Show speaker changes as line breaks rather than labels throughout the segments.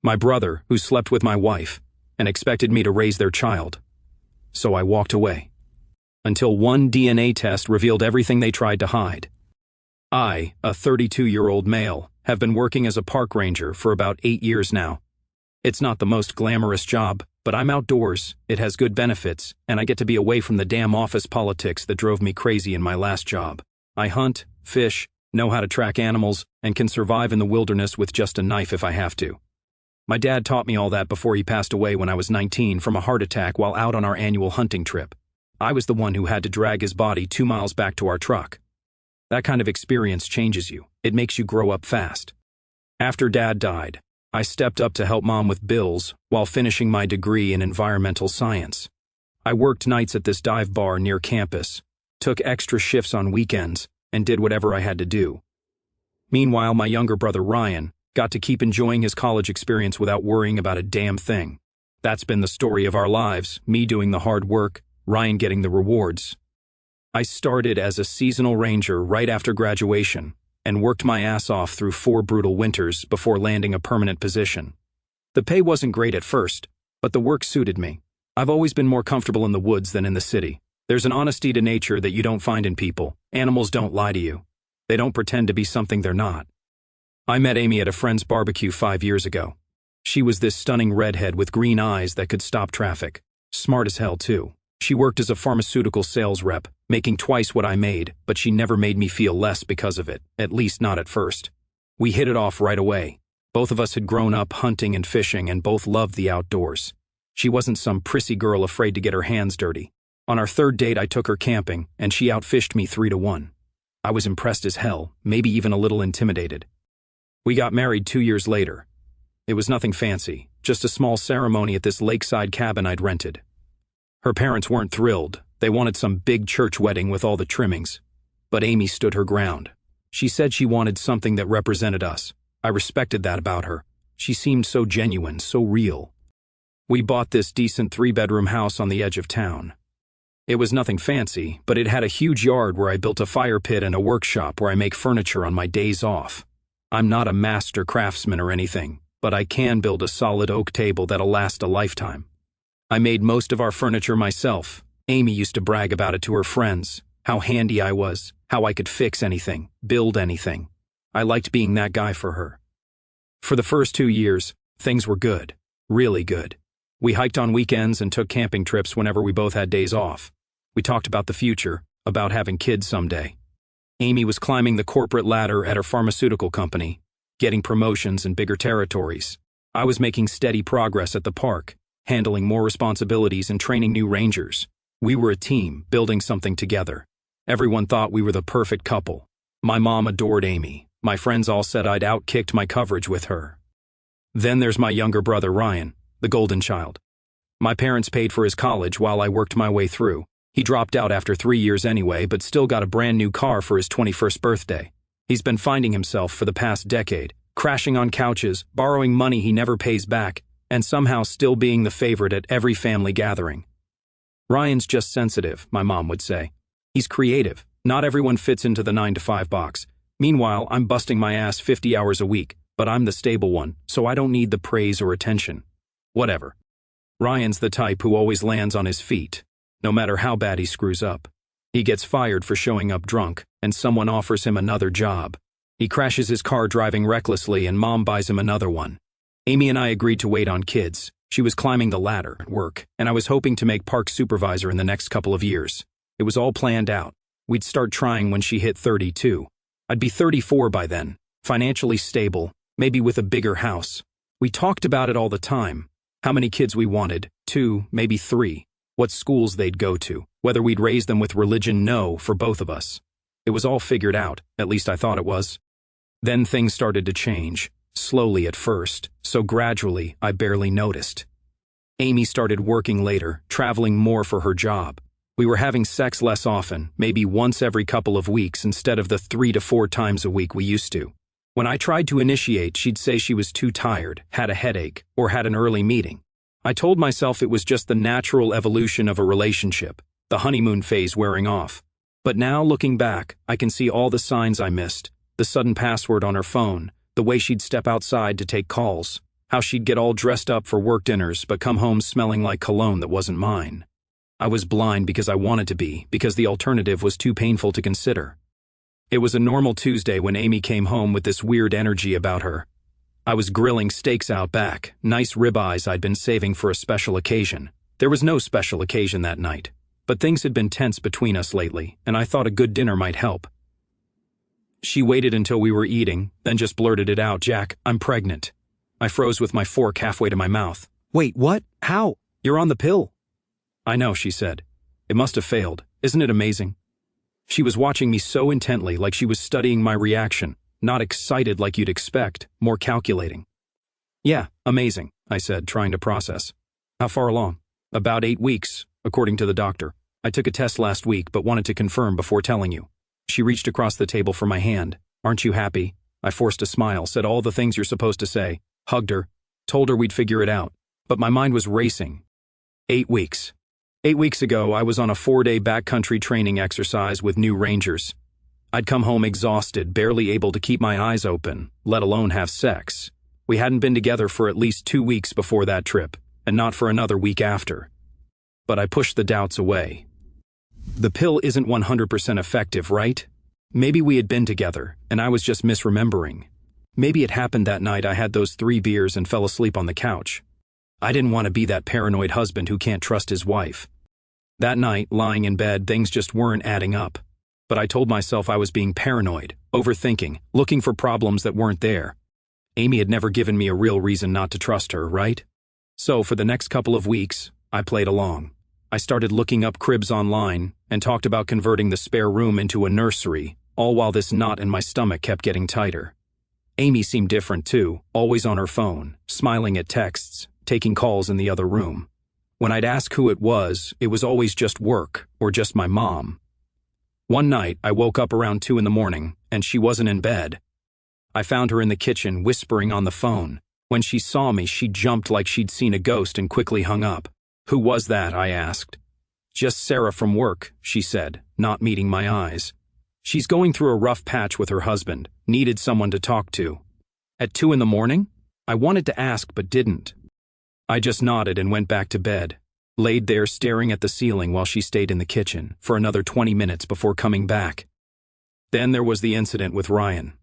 My brother, who slept with my wife, and expected me to raise their child. So I walked away. Until one DNA test revealed everything they tried to hide. I, a 32-year-old male, have been working as a park ranger for about 8 years now. It's not the most glamorous job, but I'm outdoors, it has good benefits, and I get to be away from the damn office politics that drove me crazy in my last job. I hunt, fish, know how to track animals, and can survive in the wilderness with just a knife if I have to. My dad taught me all that before he passed away when I was 19 from a heart attack while out on our annual hunting trip. I was the one who had to drag his body 2 miles back to our truck. That kind of experience changes you. It makes you grow up fast. After Dad died, I stepped up to help Mom with bills while finishing my degree in environmental science. I worked nights at this dive bar near campus, took extra shifts on weekends, and did whatever I had to do. Meanwhile, my younger brother Ryan got to keep enjoying his college experience without worrying about a damn thing. That's been the story of our lives, me doing the hard work, Ryan getting the rewards. I started as a seasonal ranger right after graduation and worked my ass off through 4 brutal winters before landing a permanent position. The pay wasn't great at first, but the work suited me. I've always been more comfortable in the woods than in the city. There's an honesty to nature that you don't find in people. Animals don't lie to you. They don't pretend to be something they're not. I met Amy at a friend's barbecue 5 years ago. She was this stunning redhead with green eyes that could stop traffic. Smart as hell, too. She worked as a pharmaceutical sales rep, making twice what I made, but she never made me feel less because of it, at least not at first. We hit it off right away. Both of us had grown up hunting and fishing and both loved the outdoors. She wasn't some prissy girl afraid to get her hands dirty. On our 3rd date, I took her camping, and she outfished me 3-1. I was impressed as hell, maybe even a little intimidated. We got married 2 years later. It was nothing fancy, just a small ceremony at this lakeside cabin I'd rented. Her parents weren't thrilled. They wanted some big church wedding with all the trimmings. But Amy stood her ground. She said she wanted something that represented us. I respected that about her. She seemed so genuine, so real. We bought this decent 3-bedroom house on the edge of town. It was nothing fancy, but it had a huge yard where I built a fire pit and a workshop where I make furniture on my days off. I'm not a master craftsman or anything, but I can build a solid oak table that'll last a lifetime. I made most of our furniture myself. Amy used to brag about it to her friends, how handy I was, how I could fix anything, build anything. I liked being that guy for her. For the first 2 years, things were good, really good. We hiked on weekends and took camping trips whenever we both had days off. We talked about the future, about having kids someday. Amy was climbing the corporate ladder at her pharmaceutical company, getting promotions and bigger territories. I was making steady progress at the park, handling more responsibilities and training new rangers. We were a team, building something together. Everyone thought we were the perfect couple. My mom adored Amy. My friends all said I'd outkicked my coverage with her. Then there's my younger brother Ryan, the golden child. My parents paid for his college while I worked my way through. He dropped out after 3 years anyway, but still got a brand new car for his 21st birthday. He's been finding himself for the past decade, crashing on couches, borrowing money he never pays back, and somehow still being the favorite at every family gathering. Ryan's just sensitive, my mom would say. He's creative. Not everyone fits into the 9-to-5 box. Meanwhile, I'm busting my ass 50 hours a week, but I'm the stable one, so I don't need the praise or attention. Whatever. Ryan's the type who always lands on his feet, no matter how bad he screws up. He gets fired for showing up drunk, and someone offers him another job. He crashes his car driving recklessly, and Mom buys him another one. Amy and I agreed to wait on kids. She was climbing the ladder at work, and I was hoping to make park supervisor in the next couple of years. It was all planned out. We'd start trying when she hit 32. I'd be 34 by then, financially stable, maybe with a bigger house. We talked about it all the time. How many kids we wanted, 2, maybe 3. What schools they'd go to, whether we'd raise them with religion, no, for both of us. It was all figured out, at least I thought it was. Then things started to change, slowly at first, so gradually I barely noticed. Amy started working later, traveling more for her job. We were having sex less often, maybe once every couple of weeks instead of the 3 to 4 times a week we used to. When I tried to initiate, she'd say she was too tired, had a headache, or had an early meeting. I told myself it was just the natural evolution of a relationship, the honeymoon phase wearing off. But now, looking back, I can see all the signs I missed, the sudden password on her phone, the way she'd step outside to take calls, How she'd get all dressed up for work dinners but come home smelling like cologne that wasn't mine. I was blind because I wanted to be, because the alternative was too painful to consider. It was a normal Tuesday when Amy came home with this weird energy about her. I was grilling steaks out back, nice ribeyes I'd been saving for a special occasion. There was no special occasion that night, but things had been tense between us lately, and I thought a good dinner might help. She waited until we were eating, then just blurted it out, "Jack, I'm pregnant." I froze with my fork halfway to my mouth. "Wait, what? How? You're on the pill." "I know," she said. "It must have failed. Isn't it amazing?" She was watching me so intently, like she was studying my reaction, not excited like you'd expect, more calculating. "Yeah, amazing," I said, trying to process. "How far along?" "About 8 weeks, according to the doctor. I took a test last week but wanted to confirm before telling you." She reached across the table for my hand. "Aren't you happy?" I forced a smile, said all the things you're supposed to say, hugged her, told her we'd figure it out. But my mind was racing. 8 weeks. 8 weeks ago, I was on a 4-day backcountry training exercise with new rangers. I'd come home exhausted, barely able to keep my eyes open, let alone have sex. We hadn't been together for at least 2 weeks before that trip, and not for another week after. But I pushed the doubts away. The pill isn't 100% effective, right? Maybe we had been together, and I was just misremembering. Maybe it happened that night I had those 3 beers and fell asleep on the couch. I didn't want to be that paranoid husband who can't trust his wife. That night, lying in bed, things just weren't adding up. But I told myself I was being paranoid, overthinking, looking for problems that weren't there. Amy had never given me a real reason not to trust her, right? So for the next couple of weeks, I played along. I started looking up cribs online and talked about converting the spare room into a nursery, all while this knot in my stomach kept getting tighter. Amy seemed different too, always on her phone, smiling at texts, taking calls in the other room. When I'd ask who it was always just work or just my mom. One night, I woke up around 2 in the morning, and she wasn't in bed. I found her in the kitchen, whispering on the phone. When she saw me, she jumped like she'd seen a ghost and quickly hung up. "Who was that?" I asked. "Just Sarah from work," she said, not meeting my eyes. "She's going through a rough patch with her husband, needed someone to talk to." At 2 in the morning? I wanted to ask but didn't. I just nodded and went back to bed, laid there staring at the ceiling while she stayed in the kitchen for another 20 minutes before coming back. Then there was the incident with Ryan.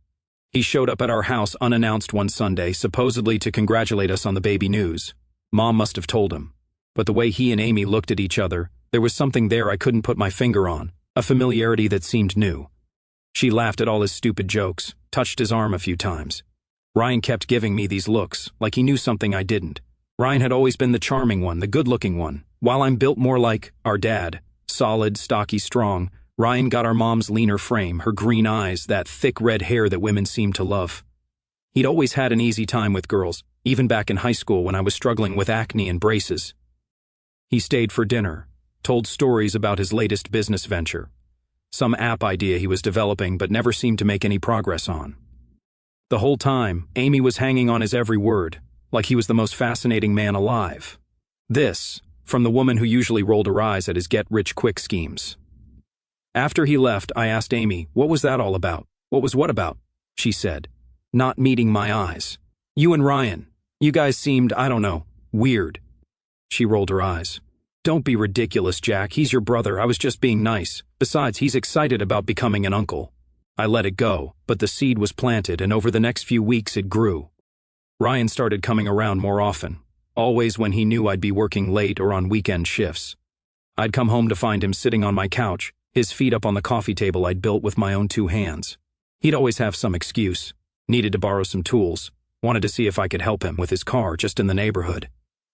He showed up at our house unannounced one Sunday, supposedly to congratulate us on the baby news. Mom must have told him. But the way he and Amy looked at each other, there was something there I couldn't put my finger on, a familiarity that seemed new. She laughed at all his stupid jokes, touched his arm a few times. Ryan kept giving me these looks, like he knew something I didn't. Ryan had always been the charming one, the good-looking one. While I'm built more like our dad, solid, stocky, strong, Ryan got our mom's leaner frame, her green eyes, that thick red hair that women seem to love. He'd always had an easy time with girls, even back in high school when I was struggling with acne and braces. He stayed for dinner, told stories about his latest business venture, some app idea he was developing but never seemed to make any progress on. The whole time, Amy was hanging on his every word, like he was the most fascinating man alive. This, from the woman who usually rolled her eyes at his get-rich-quick schemes. After he left, I asked Amy, what was that all about? What was what about? She said, not meeting my eyes. You and Ryan. You guys seemed, I don't know, weird. She rolled her eyes. Don't be ridiculous, Jack. He's your brother. I was just being nice. Besides, he's excited about becoming an uncle. I let it go, but the seed was planted, and over the next few weeks it grew. Ryan started coming around more often, always when he knew I'd be working late or on weekend shifts. I'd come home to find him sitting on my couch, his feet up on the coffee table I'd built with my own 2 hands. He'd always have some excuse, needed to borrow some tools, wanted to see if I could help him with his car just in the neighborhood.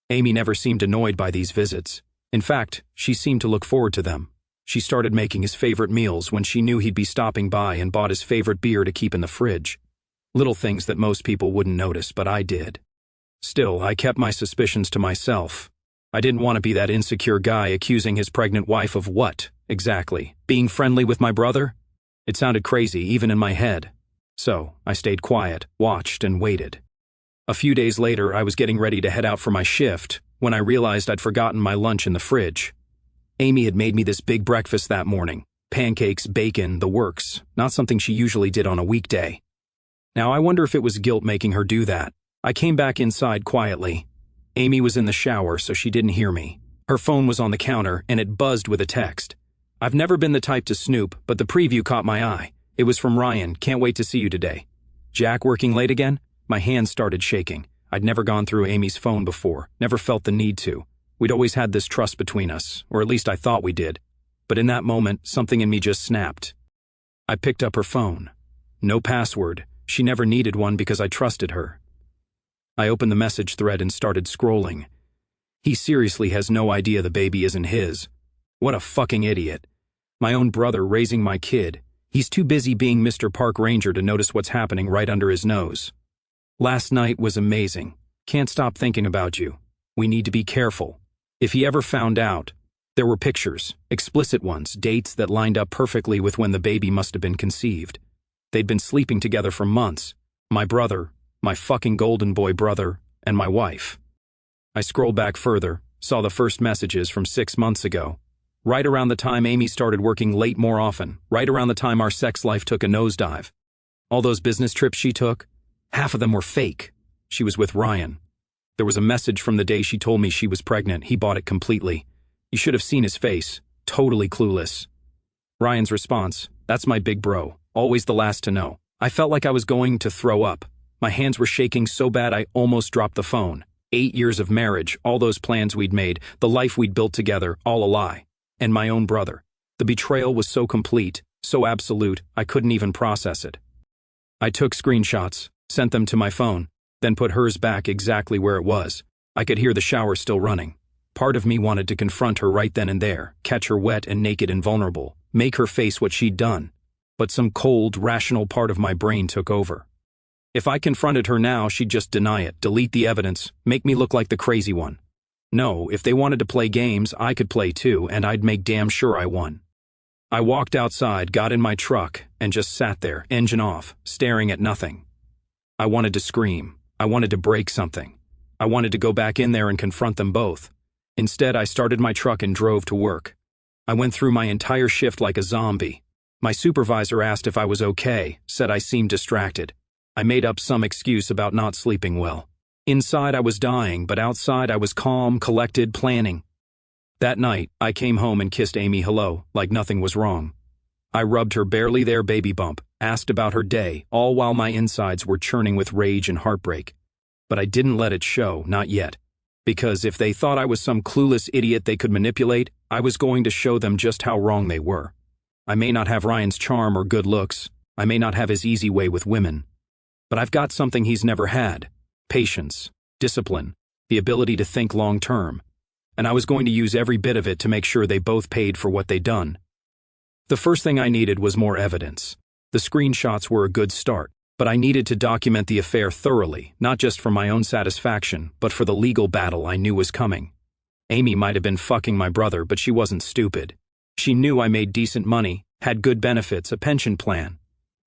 Amy never seemed annoyed by these visits. In fact, she seemed to look forward to them. She started making his favorite meals when she knew he'd be stopping by and bought his favorite beer to keep in the fridge. Little things that most people wouldn't notice, but I did. Still, I kept my suspicions to myself. I didn't want to be that insecure guy accusing his pregnant wife of what, exactly? Being friendly with my brother? It sounded crazy, even in my head. So, I stayed quiet, watched, and waited. A few days later, I was getting ready to head out for my shift when I realized I'd forgotten my lunch in the fridge. Amy had made me this big breakfast that morning. Pancakes, bacon, the works. Not something she usually did on a weekday. Now, I wonder if it was guilt making her do that. I came back inside quietly. Amy was in the shower, so she didn't hear me. Her phone was on the counter, and it buzzed with a text. I've never been the type to snoop, but the preview caught my eye. It was from Ryan. Can't wait to see you today. Jack working late again? My hands started shaking. I'd never gone through Amy's phone before, never felt the need to. We'd always had this trust between us, or at least I thought we did. But in that moment, something in me just snapped. I picked up her phone. No password. She never needed one because I trusted her. I opened the message thread and started scrolling. He seriously has no idea the baby isn't his. What a fucking idiot. My own brother raising my kid. He's too busy being Mr. Park Ranger to notice what's happening right under his nose. Last night was amazing. Can't stop thinking about you. We need to be careful. If he ever found out, there were pictures, explicit ones, dates that lined up perfectly with when the baby must have been conceived. They'd been sleeping together for months. My brother, my fucking golden boy brother, and my wife. I scrolled back further, saw the first messages from 6 months ago. Right around the time Amy started working late more often, right around the time our sex life took a nosedive. All those business trips she took, half of them were fake. She was with Ryan. There was a message from the day she told me she was pregnant. He bought it completely. You should have seen his face, totally clueless. Ryan's response, that's my big bro, always the last to know. I felt like I was going to throw up. My hands were shaking so bad I almost dropped the phone. 8 years of marriage, all those plans we'd made, the life we'd built together, all a lie. And my own brother. The betrayal was so complete, so absolute, I couldn't even process it. I took screenshots, sent them to my phone, then put hers back exactly where it was. I could hear the shower still running. Part of me wanted to confront her right then and there, catch her wet and naked and vulnerable, make her face what she'd done. But some cold, rational part of my brain took over. If I confronted her now, she'd just deny it, delete the evidence, make me look like the crazy one. No, if they wanted to play games, I could play too, and I'd make damn sure I won. I walked outside, got in my truck, and just sat there, engine off, staring at nothing. I wanted to scream. I wanted to break something. I wanted to go back in there and confront them both. Instead, I started my truck and drove to work. I went through my entire shift like a zombie. My supervisor asked if I was okay, said I seemed distracted. I made up some excuse about not sleeping well. Inside I was dying, but outside I was calm, collected, planning. That night, I came home and kissed Amy hello, like nothing was wrong. I rubbed her barely there baby bump, asked about her day, all while my insides were churning with rage and heartbreak. But I didn't let it show, not yet. Because if they thought I was some clueless idiot they could manipulate, I was going to show them just how wrong they were. I may not have Ryan's charm or good looks. I may not have his easy way with women. But I've got something he's never had. Patience, discipline, the ability to think long-term. And I was going to use every bit of it to make sure they both paid for what they'd done. The first thing I needed was more evidence. The screenshots were a good start, but I needed to document the affair thoroughly, not just for my own satisfaction, but for the legal battle I knew was coming. Amy might have been fucking my brother, but she wasn't stupid. She knew I made decent money, had good benefits, a pension plan.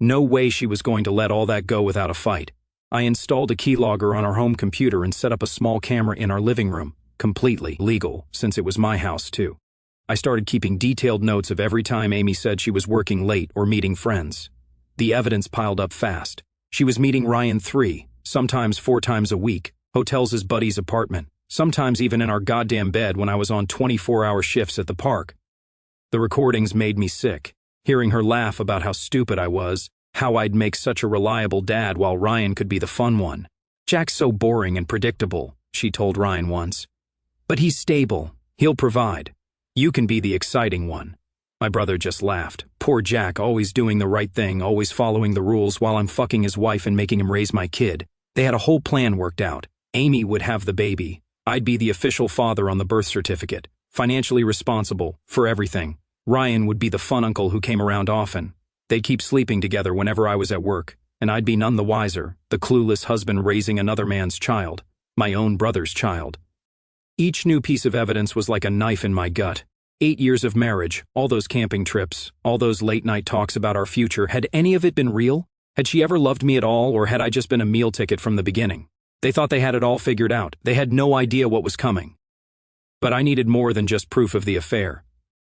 No way she was going to let all that go without a fight. I installed a keylogger on our home computer and set up a small camera in our living room, completely legal, since it was my house too. I started keeping detailed notes of every time Amy said she was working late or meeting friends. The evidence piled up fast. She was meeting Ryan 3, sometimes 4 times a week, hotels his buddy's apartment, sometimes even in our goddamn bed when I was on 24-hour shifts at the park. The recordings made me sick, hearing her laugh about how stupid I was, how I'd make such a reliable dad while Ryan could be the fun one. Jack's so boring and predictable, she told Ryan once. But he's stable. He'll provide. You can be the exciting one. My brother just laughed. Poor Jack, always doing the right thing, always following the rules while I'm fucking his wife and making him raise my kid. They had a whole plan worked out. Amy would have the baby. I'd be the official father on the birth certificate, financially responsible for everything. Ryan would be the fun uncle who came around often. They'd keep sleeping together whenever I was at work, and I'd be none the wiser, the clueless husband raising another man's child, my own brother's child. Each new piece of evidence was like a knife in my gut. 8 years of marriage, all those camping trips, all those late-night talks about our future, had any of it been real? Had she ever loved me at all, or had I just been a meal ticket from the beginning? They thought they had it all figured out. They had no idea what was coming. But I needed more than just proof of the affair.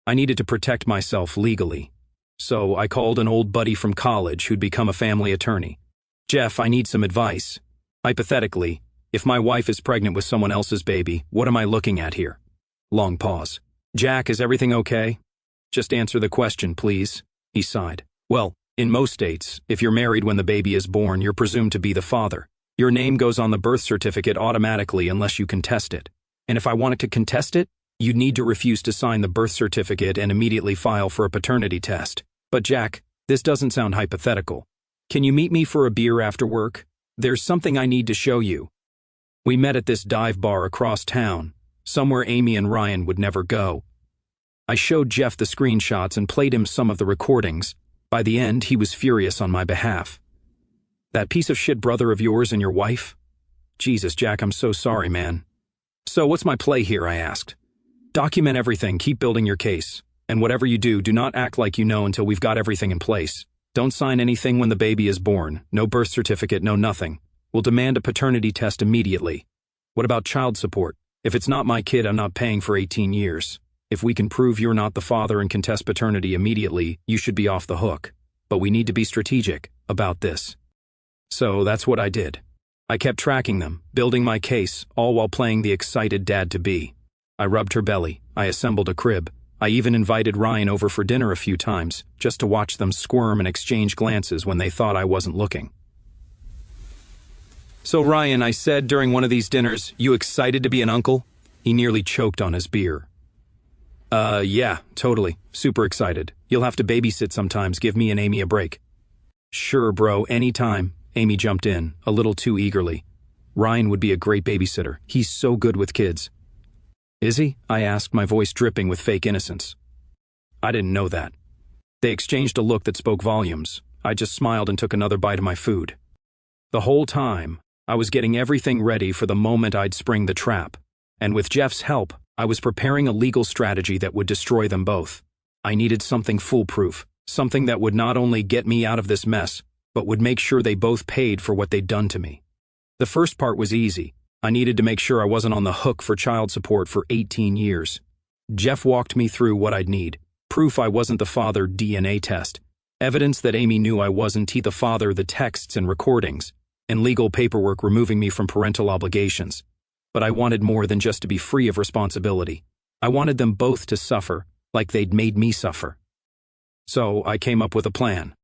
I needed to protect myself legally. So I called an old buddy from college who'd become a family attorney. Jeff, I need some advice. Hypothetically, if my wife is pregnant with someone else's baby, what am I looking at here? Long pause. Jack, is everything okay? Just answer the question, please, he sighed. Well, in most states, if you're married when the baby is born, you're presumed to be the father. Your name goes on the birth certificate automatically unless you contest it. And if I wanted to contest it, you'd need to refuse to sign the birth certificate and immediately file for a paternity test. But Jack, this doesn't sound hypothetical. Can you meet me for a beer after work? There's something I need to show you. We met at this dive bar across town, somewhere Amy and Ryan would never go. I showed Jeff the screenshots and played him some of the recordings. By the end, he was furious on my behalf. That piece of shit brother of yours and your wife? Jesus, Jack, I'm so sorry, man. So what's my play here, I asked. Document everything, keep building your case. And whatever you do, do not act like you know until we've got everything in place. Don't sign anything when the baby is born. No birth certificate, no nothing. We'll demand a paternity test immediately. What about child support? If it's not my kid, I'm not paying for 18 years. If we can prove you're not the father and contest paternity immediately, you should be off the hook. But we need to be strategic about this. So that's what I did. I kept tracking them, building my case, all while playing the excited dad-to-be. I rubbed her belly. I assembled a crib. I even invited Ryan over for dinner a few times, just to watch them squirm and exchange glances when they thought I wasn't looking. So Ryan, I said during one of these dinners, you excited to be an uncle? He nearly choked on his beer. Yeah, totally. Super excited. You'll have to babysit sometimes. Give me and Amy a break. Sure, bro, anytime. Amy jumped in, a little too eagerly. Ryan would be a great babysitter. He's so good with kids. Is he? I asked, my voice dripping with fake innocence. I didn't know that. They exchanged a look that spoke volumes. I just smiled and took another bite of my food. The whole time, I was getting everything ready for the moment I'd spring the trap. And with Jeff's help, I was preparing a legal strategy that would destroy them both. I needed something foolproof, something that would not only get me out of this mess, but would make sure they both paid for what they'd done to me. The first part was easy. I needed to make sure I wasn't on the hook for child support for 18 years. Jeff walked me through what I'd need. Proof I wasn't the father, DNA test. Evidence that Amy knew I wasn't the father, the texts and recordings. And legal paperwork removing me from parental obligations. But I wanted more than just to be free of responsibility. I wanted them both to suffer, like they'd made me suffer. So I came up with a plan.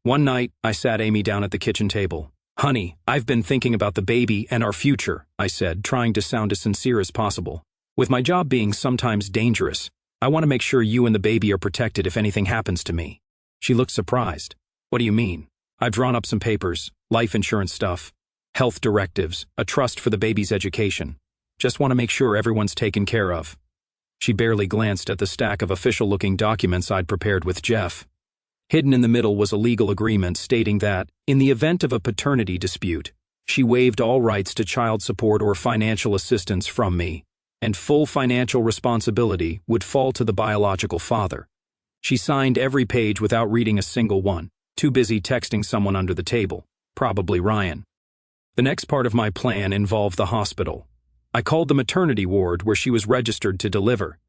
One night, I sat Amy down at the kitchen table. Honey, I've been thinking about the baby and our future, I said, trying to sound as sincere as possible. With my job being sometimes dangerous, I want to make sure you and the baby are protected if anything happens to me. She looked surprised. What do you mean? I've drawn up some papers, life insurance stuff, health directives, a trust for the baby's education. Just want to make sure everyone's taken care of. She barely glanced at the stack of official-looking documents I'd prepared with Jeff. Hidden in the middle was a legal agreement stating that, in the event of a paternity dispute, she waived all rights to child support or financial assistance from me, and full financial responsibility would fall to the biological father. She signed every page without reading a single one, too busy texting someone under the table, probably Ryan. The next part of my plan involved the hospital. I called the maternity ward where she was registered to deliver.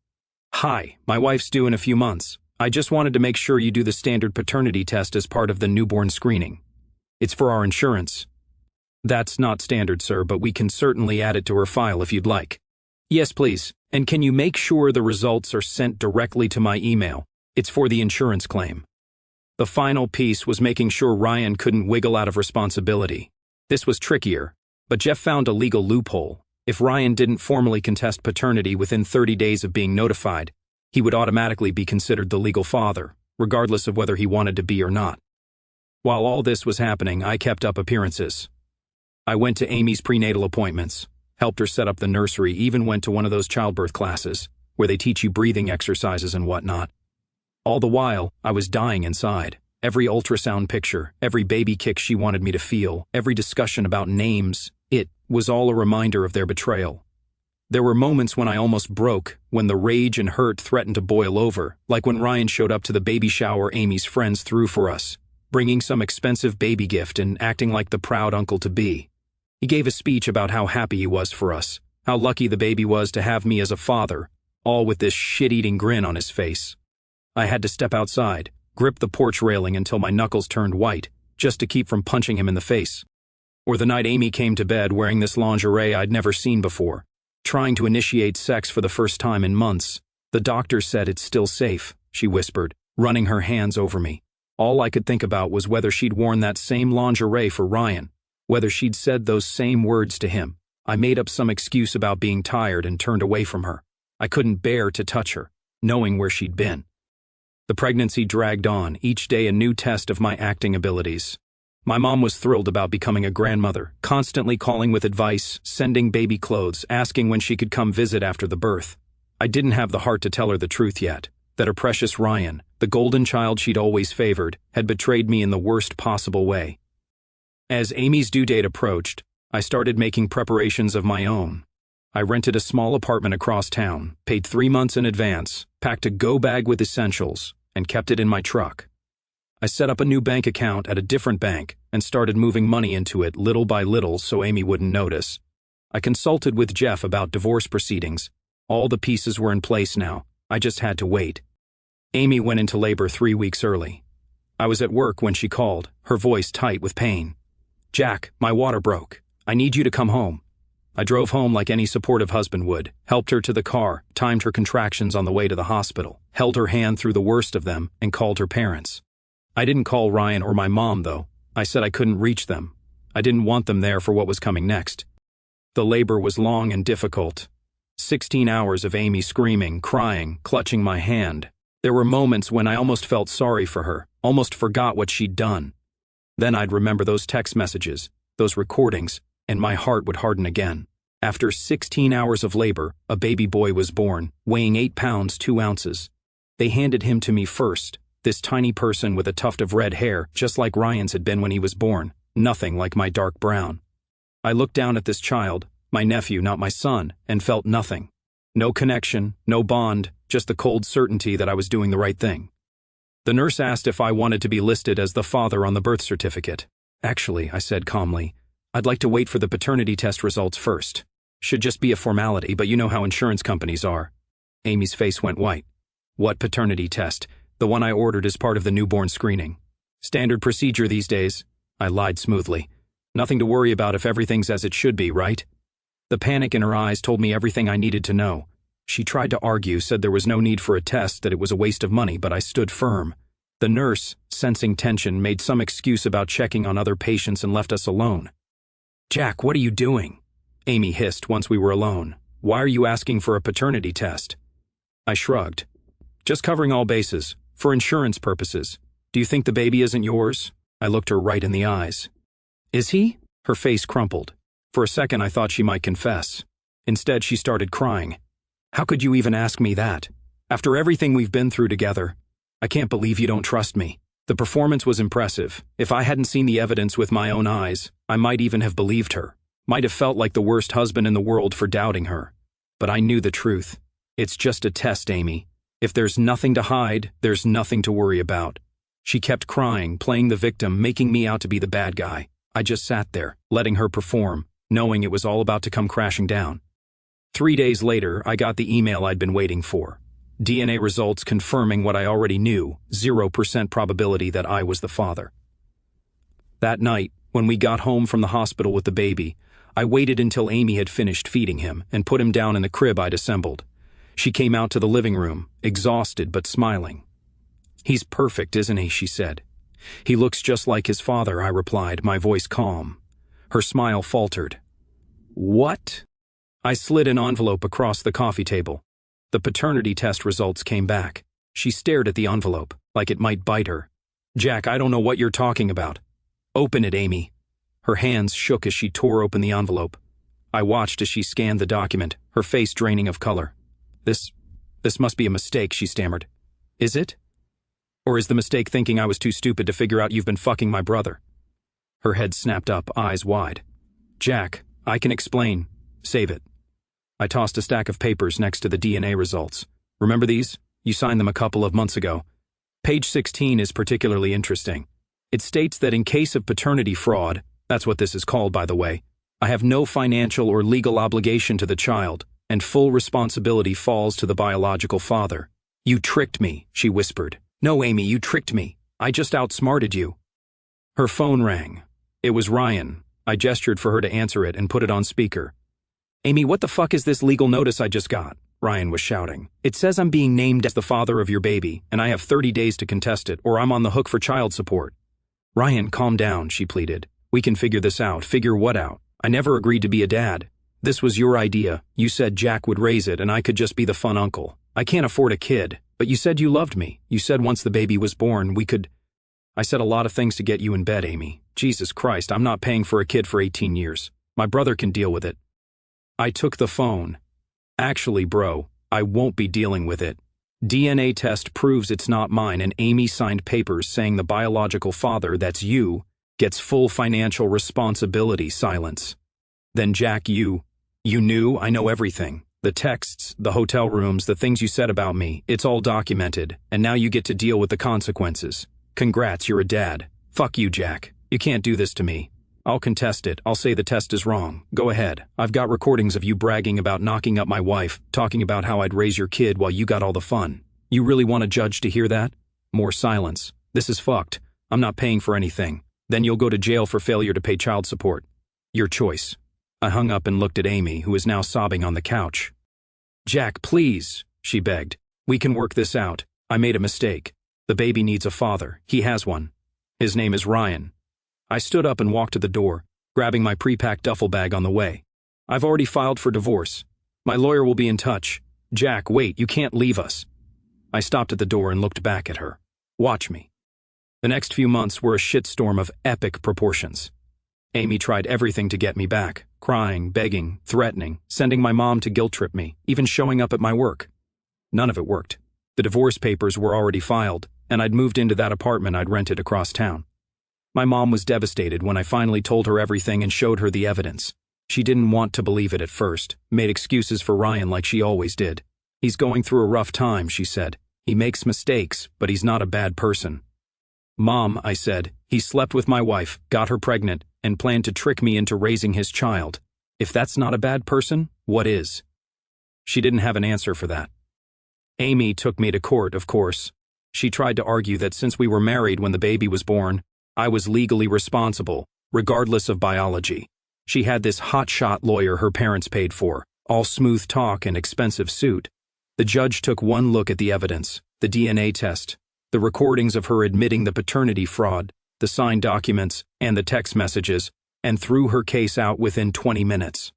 Hi, my wife's due in a few months. I just wanted to make sure you do the standard paternity test as part of the newborn screening. It's for our insurance. That's not standard, sir, but we can certainly add it to her file if you'd like. Yes, please. And can you make sure the results are sent directly to my email? It's for the insurance claim. The final piece was making sure Ryan couldn't wiggle out of responsibility. This was trickier, but Jeff found a legal loophole. If Ryan didn't formally contest paternity within 30 days of being notified, he would automatically be considered the legal father, regardless of whether he wanted to be or not. While all this was happening, I kept up appearances. I went to Amy's prenatal appointments, helped her set up the nursery, even went to one of those childbirth classes, where they teach you breathing exercises and whatnot. All the while, I was dying inside. Every ultrasound picture, every baby kick she wanted me to feel, every discussion about names, it was all a reminder of their betrayal. There were moments when I almost broke, when the rage and hurt threatened to boil over, like when Ryan showed up to the baby shower Amy's friends threw for us, bringing some expensive baby gift and acting like the proud uncle-to-be. He gave a speech about how happy he was for us, how lucky the baby was to have me as a father, all with this shit-eating grin on his face. I had to step outside, grip the porch railing until my knuckles turned white, just to keep from punching him in the face. Or the night Amy came to bed wearing this lingerie I'd never seen before, trying to initiate sex for the first time in months. "The doctor said it's still safe," she whispered, running her hands over me. All I could think about was whether she'd worn that same lingerie for Ryan, whether she'd said those same words to him. I made up some excuse about being tired and turned away from her. I couldn't bear to touch her, knowing where she'd been. The pregnancy dragged on, each day a new test of my acting abilities. My mom was thrilled about becoming a grandmother, constantly calling with advice, sending baby clothes, asking when she could come visit after the birth. I didn't have the heart to tell her the truth yet, that her precious Ryan, the golden child she'd always favored, had betrayed me in the worst possible way. As Amy's due date approached, I started making preparations of my own. I rented a small apartment across town, paid 3 months in advance, packed a go bag with essentials, and kept it in my truck. I set up a new bank account at a different bank and started moving money into it little by little so Amy wouldn't notice. I consulted with Jeff about divorce proceedings. All the pieces were in place now. I just had to wait. Amy went into labor 3 weeks early. I was at work when she called, her voice tight with pain. "Jack, my water broke. I need you to come home." I drove home like any supportive husband would, helped her to the car, timed her contractions on the way to the hospital, held her hand through the worst of them, and called her parents. I didn't call Ryan or my mom, though. I said I couldn't reach them. I didn't want them there for what was coming next. The labor was long and difficult. 16 hours of Amy screaming, crying, clutching my hand. There were moments when I almost felt sorry for her, almost forgot what she'd done. Then I'd remember those text messages, those recordings, and my heart would harden again. After 16 hours of labor, a baby boy was born, weighing 8 pounds 2 ounces. They handed him to me first, this tiny person with a tuft of red hair, just like Ryan's had been when he was born, nothing like my dark brown. I looked down at this child, my nephew, not my son, and felt nothing. No connection, no bond, just the cold certainty that I was doing the right thing. The nurse asked if I wanted to be listed as the father on the birth certificate. "Actually," I said calmly, "I'd like to wait for the paternity test results first. Should just be a formality, but you know how insurance companies are." Amy's face went white. "What paternity test?" "The one I ordered as part of the newborn screening. Standard procedure these days." I lied smoothly. "Nothing to worry about if everything's as it should be, right?" The panic in her eyes told me everything I needed to know. She tried to argue, said there was no need for a test, that it was a waste of money, but I stood firm. The nurse, sensing tension, made some excuse about checking on other patients and left us alone. "Jack, what are you doing?" Amy hissed once we were alone. "Why are you asking for a paternity test?" I shrugged. "Just covering all bases, for insurance purposes. Do you think the baby isn't yours?" I looked her right in the eyes. "Is he?" Her face crumpled. For a second I thought she might confess. Instead she started crying. "How could you even ask me that? After everything we've been through together, I can't believe you don't trust me." The performance was impressive. If I hadn't seen the evidence with my own eyes, I might even have believed her. Might have felt like the worst husband in the world for doubting her. But I knew the truth. "It's just a test, Amy. If there's nothing to hide, there's nothing to worry about." She kept crying, playing the victim, making me out to be the bad guy. I just sat there, letting her perform, knowing it was all about to come crashing down. 3 days later, I got the email I'd been waiting for. DNA results confirming what I already knew, 0% probability that I was the father. That night, when we got home from the hospital with the baby, I waited until Amy had finished feeding him and put him down in the crib I'd assembled. She came out to the living room, exhausted but smiling. "He's perfect, isn't he?" she said. "He looks just like his father," I replied, my voice calm. Her smile faltered. "What?" I slid an envelope across the coffee table. The paternity test results came back. She stared at the envelope, like it might bite her. "Jack, I don't know what you're talking about." "Open it, Amy." Her hands shook as she tore open the envelope. I watched as she scanned the document, her face draining of color. This must be a mistake," she stammered. "Is it? Or is the mistake thinking I was too stupid to figure out you've been fucking my brother?" Her head snapped up, eyes wide. "Jack, I can explain. Save it." I tossed a stack of papers next to the DNA results. "Remember these? You signed them a couple of months ago. Page 16 is particularly interesting. It states that in case of paternity fraud, that's what this is called, by the way, I have no financial or legal obligation to the child, and full responsibility falls to the biological father." "You tricked me," she whispered. "No, Amy, you tricked me. I just outsmarted you." Her phone rang. It was Ryan. I gestured for her to answer it and put it on speaker. Amy, what the fuck is this legal notice I just got? Ryan was shouting. It says I'm being named as the father of your baby, and I have 30 days to contest it, or I'm on the hook for child support. Ryan, calm down, she pleaded. We can figure this out. Figure what out? I never agreed to be a dad. This was your idea. You said Jack would raise it and I could just be the fun uncle. I can't afford a kid, but you said you loved me. You said once the baby was born, we could... I said a lot of things to get you in bed, Amy. Jesus Christ, I'm not paying for a kid for 18 years. My brother can deal with it. I took the phone. Actually, bro, I won't be dealing with it. DNA test proves it's not mine, and Amy signed papers saying the biological father, that's you, gets full financial responsibility. Silence. Then Jack, you knew. I know everything. The texts, the hotel rooms, the things you said about me, it's all documented, and now you get to deal with the consequences. Congrats, you're a dad. Fuck you, Jack. You can't do this to me. I'll contest it. I'll say the test is wrong. Go ahead. I've got recordings of you bragging about knocking up my wife, talking about how I'd raise your kid while you got all the fun. You really want a judge to hear that? More silence. This is fucked. I'm not paying for anything. Then you'll go to jail for failure to pay child support. Your choice. I hung up and looked at Amy, who is now sobbing on the couch. Jack, please, she begged. We can work this out. I made a mistake. The baby needs a father. He has one. His name is Ryan. I stood up and walked to the door, grabbing my pre-packed duffel bag on the way. I've already filed for divorce. My lawyer will be in touch. Jack, wait, you can't leave us. I stopped at the door and looked back at her. Watch me. The next few months were a shitstorm of epic proportions. Amy tried everything to get me back, crying, begging, threatening, sending my mom to guilt trip me, even showing up at my work. None of it worked. The divorce papers were already filed, and I'd moved into that apartment I'd rented across town. My mom was devastated when I finally told her everything and showed her the evidence. She didn't want to believe it at first, made excuses for Ryan like she always did. He's going through a rough time, she said. He makes mistakes, but he's not a bad person. Mom, I said, he slept with my wife, got her pregnant, and planned to trick me into raising his child. If that's not a bad person, what is? She didn't have an answer for that. Amy took me to court, of course. She tried to argue that since we were married when the baby was born, I was legally responsible, regardless of biology. She had this hotshot lawyer her parents paid for, all smooth talk and expensive suit. The judge took one look at the evidence, the DNA test, the recordings of her admitting the paternity fraud, the signed documents, and the text messages, and threw her case out within 20 minutes.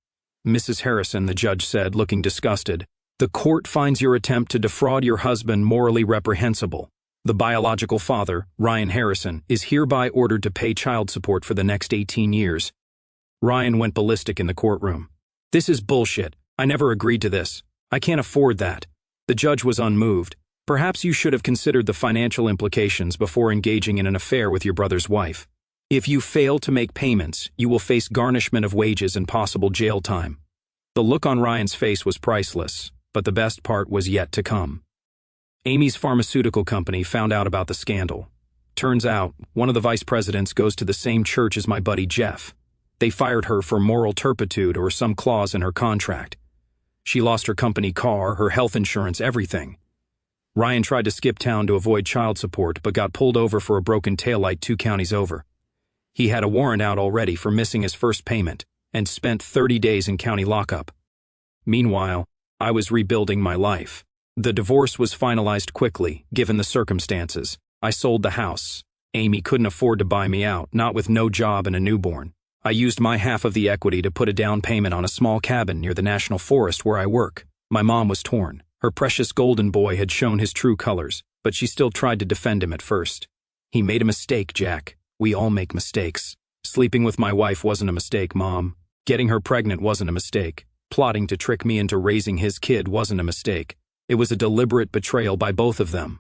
Mrs. Harrison, the judge said, looking disgusted, the court finds your attempt to defraud your husband morally reprehensible. The biological father, Ryan Harrison, is hereby ordered to pay child support for the next 18 years. Ryan went ballistic in the courtroom. This is bullshit. I never agreed to this. I can't afford that. The judge was unmoved. Perhaps you should have considered the financial implications before engaging in an affair with your brother's wife. If you fail to make payments, you will face garnishment of wages and possible jail time. The look on Ryan's face was priceless, but the best part was yet to come. Amy's pharmaceutical company found out about the scandal. Turns out, one of the vice presidents goes to the same church as my buddy Jeff. They fired her for moral turpitude or some clause in her contract. She lost her company car, her health insurance, everything. Ryan tried to skip town to avoid child support, but got pulled over for a broken taillight 2 counties over. He had a warrant out already for missing his first payment, and spent 30 days in county lockup. Meanwhile, I was rebuilding my life. The divorce was finalized quickly, given the circumstances. I sold the house. Amy couldn't afford to buy me out, not with no job and a newborn. I used my half of the equity to put a down payment on a small cabin near the national forest where I work. My mom was torn. Her precious golden boy had shown his true colors, but she still tried to defend him at first. He made a mistake, Jack. We all make mistakes. Sleeping with my wife wasn't a mistake, Mom. Getting her pregnant wasn't a mistake. Plotting to trick me into raising his kid wasn't a mistake. It was a deliberate betrayal by both of them.